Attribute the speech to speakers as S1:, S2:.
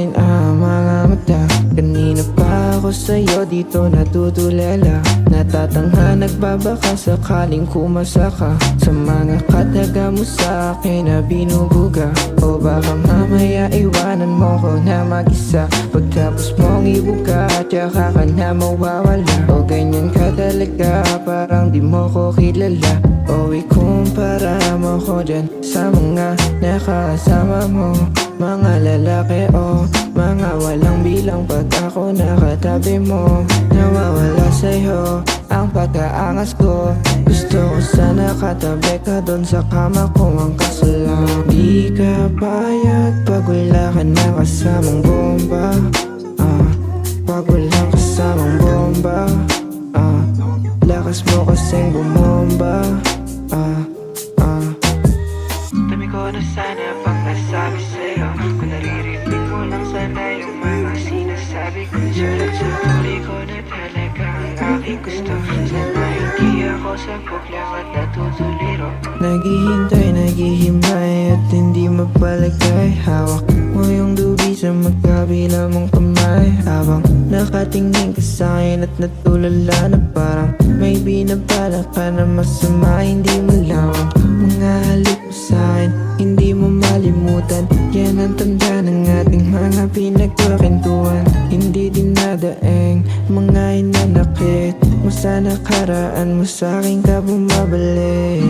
S1: sa'kin ang mga mata. Kanina pa ako sa'yo dito natutulala. Natatangha nagbabaka sakaling kumasa ka sa mga kataga mo sa akin na binubuga. O baka mamaya iwanan mo ko na mag-isa pagtapos mong ibuka at saka ka na mawawala. O ganyan ka talaga, parang di mo ko kilala. O ikumpara mo ko dyan sa mga nakasama mo, mga lalaki o mga walang bilang. Pag ako nakatabi mo, nawawala sa'yo ang pagkaangas ko. Gusto ko sana katabi ka doon sa kama ko, ang kasalang di ka payag pag wala ka na kasamang bomba. Pag walang kasamang bomba, lakas mo kasing bumomba. Dami ko na sana pang nasabi sa'yo, kung naririnig mo lang sana yung mga sinasabi ko. Sulat sa tuloy ko na talaga ang aking gusto. Sana hindi ako sabog lang at natutuliro. Naghihintay, naghihimay at hindi mapalagay. Hawak mo yung dubi sa magkabila mong kamay, habang nakatingin ka sa'kin at natulala na parang may binabala ka na masama. Hindi mo lawang mga halik mo sa'kin, hindi mo malimutan. Yan ang tanda ng ating mga pinagkakwentuhan. Hindi dinadaeng mga inanakit mo sa nakaraan mo, sa'kin ka bumabalik.